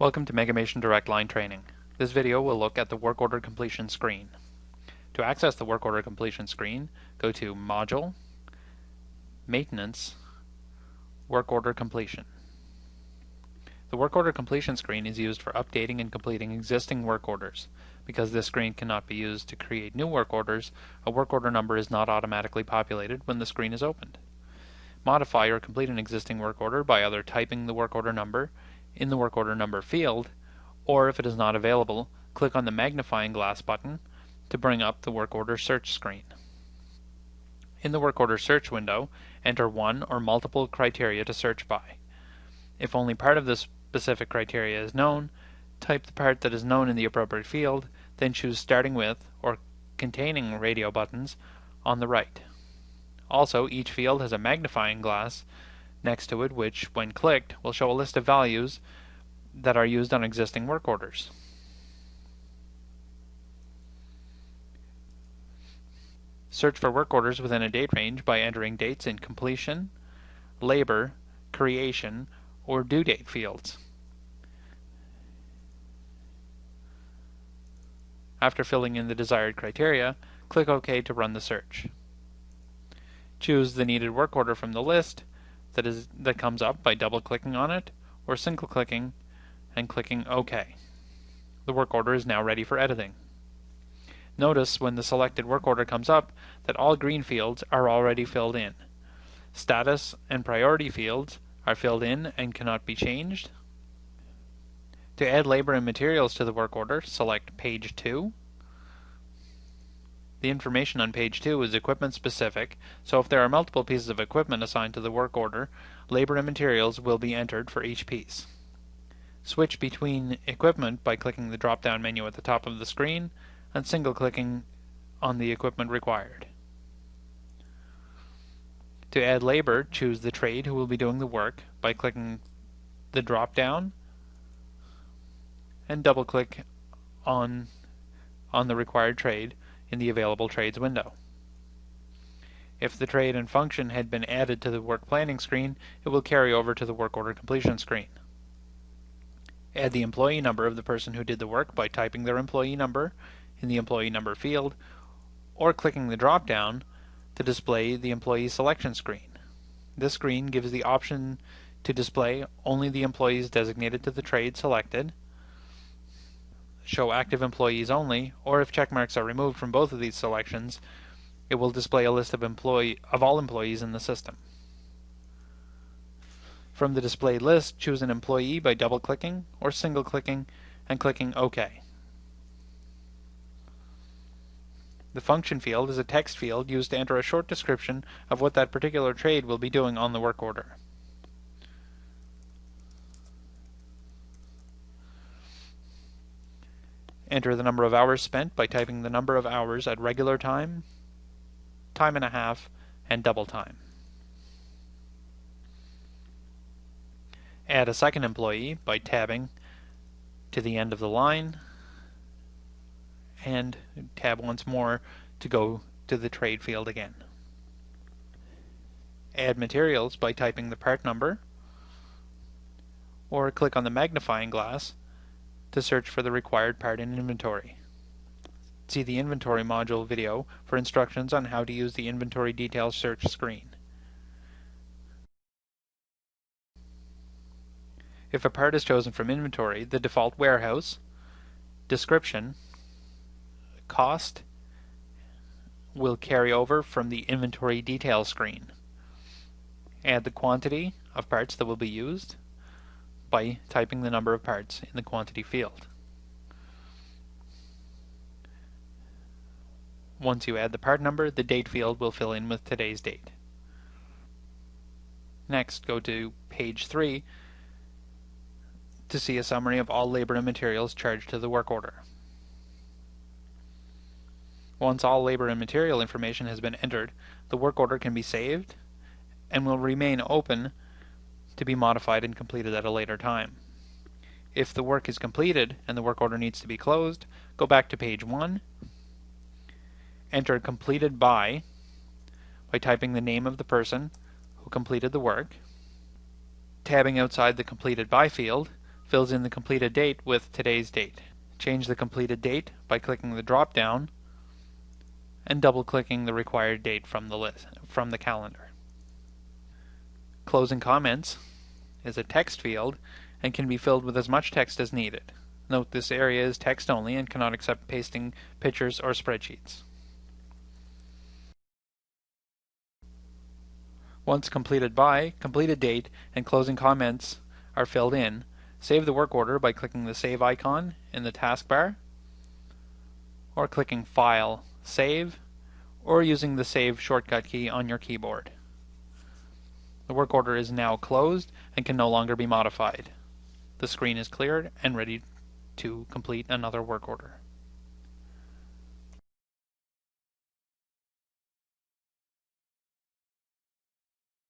Welcome to Megamation Direct Line Training. This video will look at the work order completion screen. To access the work order completion screen, go to Module, Maintenance, Work Order Completion. The work order completion screen is used for updating and completing existing work orders. Because this screen cannot be used to create new work orders, a work order number is not automatically populated when the screen is opened. Modify or complete an existing work order by either typing the work order number in the work order number field, or if it is not available, click on the magnifying glass button to bring up the work order search screen. In the work order search window, enter one or multiple criteria to search by. If only part of this specific criteria is known, type the part that is known in the appropriate field, then choose starting with or containing radio buttons on the right. Also, each field has a magnifying glass next to it which, when clicked, will show a list of values that are used on existing work orders. Search for work orders within a date range by entering dates in completion, labor, creation, or due date fields. After filling in the desired criteria, click OK to run the search. Choose the needed work order from the list that comes up by double-clicking on it, or single-clicking and clicking OK. The work order is now ready for editing. Notice when the selected work order comes up that all green fields are already filled in. Status and priority fields are filled in and cannot be changed. To add labor and materials to the work order, select Page 2. The information on page 2 is equipment specific, so if there are multiple pieces of equipment assigned to the work order, labor and materials will be entered for each piece. Switch between equipment by clicking the drop-down menu at the top of the screen and single-clicking on the equipment required. To add labor, choose the trade who will be doing the work by clicking the drop-down and double-click on the required trade in the Available Trades window. If the trade and function had been added to the work planning screen, it will carry over to the work order completion screen. Add the employee number of the person who did the work by typing their employee number in the employee number field, or clicking the drop-down to display the employee selection screen. This screen gives the option to display only the employees designated to the trade selected, show active employees only, or if check marks are removed from both of these selections, it will display a list of all employees in the system. From the displayed list, choose an employee by double-clicking or single-clicking and clicking OK. The function field is a text field used to enter a short description of what that particular trade will be doing on the work order. Enter the number of hours spent by typing the number of hours at regular time, time and a half, and double time. Add a second employee by tabbing to the end of the line and tab once more to go to the trade field again. Add materials by typing the part number or click on the magnifying glass to search for the required part in inventory. See the inventory module video for instructions on how to use the inventory details search screen. If a part is chosen from inventory, the default warehouse, description, cost will carry over from the inventory details screen. Add the quantity of parts that will be used by typing the number of parts in the quantity field. Once you add the part number, the date field will fill in with today's date. Next, go to page 3 to see a summary of all labor and materials charged to the work order. Once all labor and material information has been entered, the work order can be saved and will remain open to be modified and completed at a later time. If the work is completed and the work order needs to be closed, go back to page 1, enter completed by typing the name of the person who completed the work, tabbing outside the completed by field, fills in the completed date with today's date. Change the completed date by clicking the drop-down and double-clicking the required date from the calendar. Closing comments is a text field and can be filled with as much text as needed. Note this area is text only and cannot accept pasting pictures or spreadsheets. Once completed date and closing comments are filled in, save the work order by clicking the Save icon in the taskbar, or clicking File, Save, or using the Save shortcut key on your keyboard. The work order is now closed and can no longer be modified. The screen is cleared and ready to complete another work order.